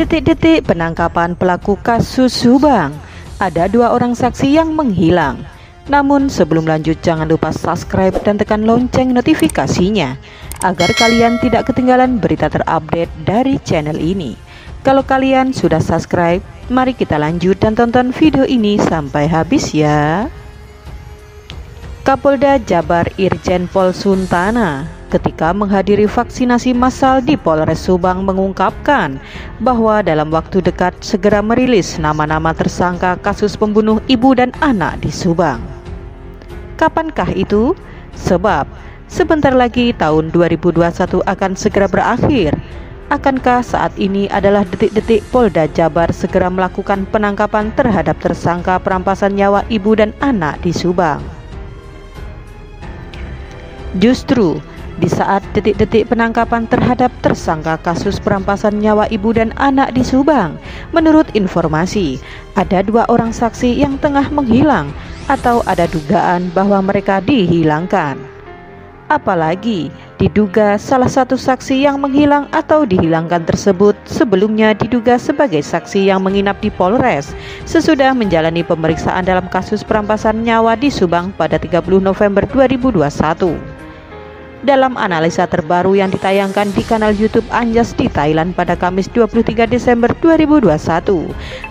Detik-detik penangkapan pelaku kasus Subang. Ada 2 orang saksi yang menghilang. Namun sebelum lanjut, jangan lupa subscribe dan tekan lonceng notifikasinya agar kalian tidak ketinggalan berita terupdate dari channel ini. Kalau kalian sudah subscribe, mari kita lanjut dan tonton video ini sampai habis ya. Kapolda Jabar Irjen Pol Suntana ketika menghadiri vaksinasi massal di Polres Subang mengungkapkan bahwa dalam waktu dekat segera merilis nama-nama tersangka kasus pembunuh ibu dan anak di Subang. Kapankah itu? Sebab sebentar lagi tahun 2021 akan segera berakhir. Akankah saat ini adalah detik-detik Polda Jabar segera melakukan penangkapan terhadap tersangka perampasan nyawa ibu dan anak di Subang? Justru di saat detik-detik penangkapan terhadap tersangka kasus perampasan nyawa ibu dan anak di Subang, menurut informasi, ada 2 orang saksi yang tengah menghilang atau ada dugaan bahwa mereka dihilangkan. Apalagi diduga salah satu saksi yang menghilang atau dihilangkan tersebut sebelumnya diduga sebagai saksi yang menginap di Polres sesudah menjalani pemeriksaan dalam kasus perampasan nyawa di Subang pada 30 November 2021. Dalam analisa terbaru yang ditayangkan di kanal YouTube Anjas di Thailand pada Kamis 23 Desember 2021,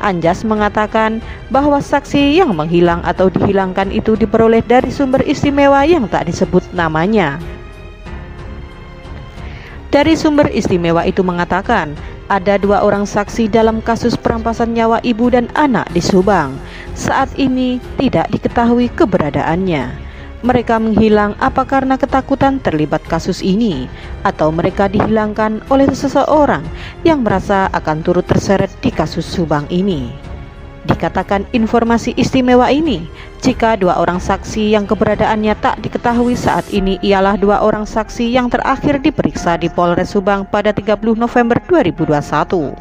Anjas mengatakan bahwa saksi yang menghilang atau dihilangkan itu diperoleh dari sumber istimewa yang tak disebut namanya. Dari sumber istimewa itu mengatakan, ada 2 orang saksi dalam kasus perampasan nyawa ibu dan anak di Subang. Saat ini tidak diketahui keberadaannya. Mereka menghilang apa karena ketakutan terlibat kasus ini, atau mereka dihilangkan oleh seseorang yang merasa akan turut terseret di kasus Subang ini. Dikatakan informasi istimewa ini jika 2 orang saksi yang keberadaannya tak diketahui saat ini ialah 2 orang saksi yang terakhir diperiksa di Polres Subang pada 30 November 2021.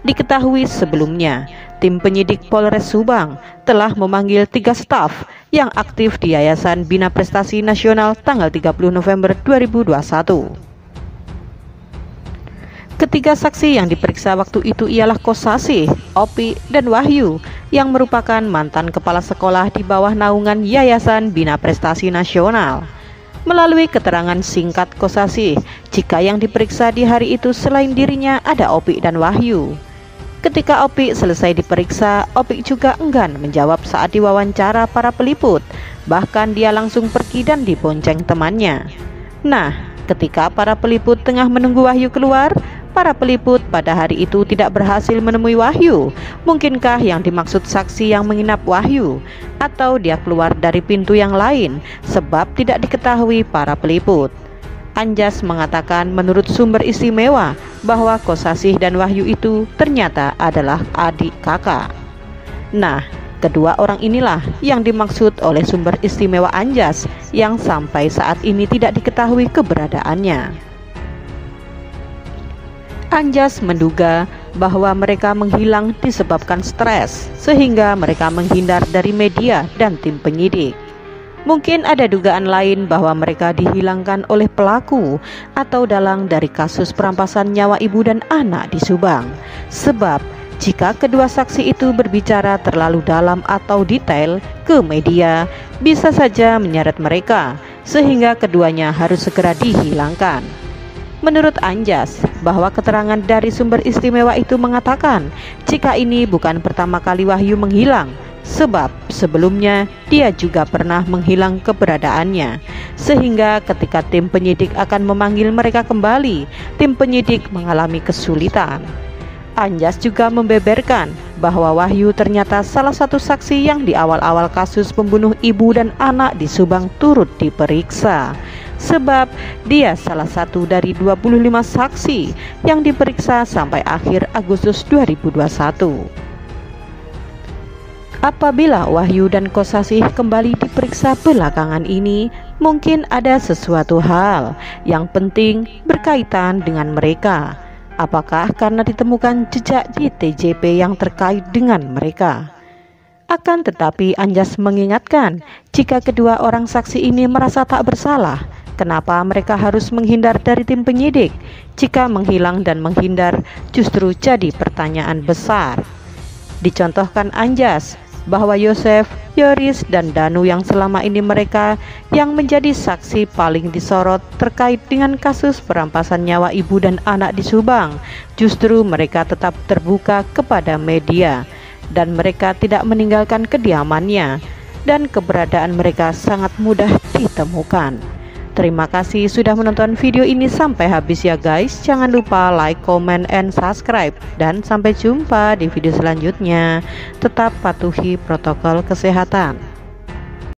Diketahui sebelumnya, tim penyidik Polres Subang telah memanggil 3 staf yang aktif di Yayasan Bina Prestasi Nasional tanggal 30 November 2021. Ketiga saksi yang diperiksa waktu itu ialah Kosasih, Opi, dan Wahyu yang merupakan mantan kepala sekolah di bawah naungan Yayasan Bina Prestasi Nasional. Melalui keterangan singkat Kosasih, jika yang diperiksa di hari itu selain dirinya ada Opi dan Wahyu. Ketika Opi selesai diperiksa, Opi juga enggan menjawab saat diwawancara para peliput. Bahkan dia langsung pergi dan dibonceng temannya. Nah, ketika para peliput tengah menunggu Wahyu keluar, para peliput pada hari itu tidak berhasil menemui Wahyu. Mungkinkah yang dimaksud saksi yang menginap Wahyu? Atau dia keluar dari pintu yang lain? Sebab tidak diketahui para peliput. Anjas mengatakan menurut sumber istimewa bahwa Kosasih dan Wahyu itu ternyata adalah adik kakak. Nah, kedua orang inilah yang dimaksud oleh sumber istimewa Anjas yang sampai saat ini tidak diketahui keberadaannya. Anjas menduga bahwa mereka menghilang disebabkan stres sehingga mereka menghindar dari media dan tim penyidik. Mungkin ada dugaan lain bahwa mereka dihilangkan oleh pelaku atau dalang dari kasus perampasan nyawa ibu dan anak di Subang. Sebab jika kedua saksi itu berbicara terlalu dalam atau detail ke media, bisa saja menyeret mereka, sehingga keduanya harus segera dihilangkan. Menurut Anjas, bahwa keterangan dari sumber istimewa itu mengatakan jika ini bukan pertama kali Wahyu menghilang, sebab sebelumnya dia juga pernah menghilang keberadaannya, sehingga ketika tim penyidik akan memanggil mereka kembali, tim penyidik mengalami kesulitan. Anjas juga membeberkan bahwa Wahyu ternyata salah satu saksi yang di awal-awal kasus pembunuh ibu dan anak di Subang turut diperiksa, sebab dia salah satu dari 25 saksi yang diperiksa sampai akhir Agustus 2021. Apabila Wahyu dan Kosasih kembali diperiksa belakangan ini, mungkin ada sesuatu hal yang penting berkaitan dengan mereka. Apakah karena ditemukan jejak di TJP yang terkait dengan mereka? Akan tetapi Anjas mengingatkan, jika kedua orang saksi ini merasa tak bersalah, Kenapa mereka harus menghindar dari tim penyidik? Jika menghilang dan menghindar justru jadi pertanyaan besar. Dicontohkan Anjas bahwa Yosef, Yoris, dan Danu yang selama ini mereka yang menjadi saksi paling disorot terkait dengan kasus perampasan nyawa ibu dan anak di Subang. Justru mereka tetap terbuka kepada media dan mereka tidak meninggalkan kediamannya, dan keberadaan mereka sangat mudah ditemukan. Terima kasih sudah menonton video ini sampai habis ya guys. Jangan lupa like, comment, and subscribe. Dan sampai jumpa di video selanjutnya. Tetap patuhi protokol kesehatan.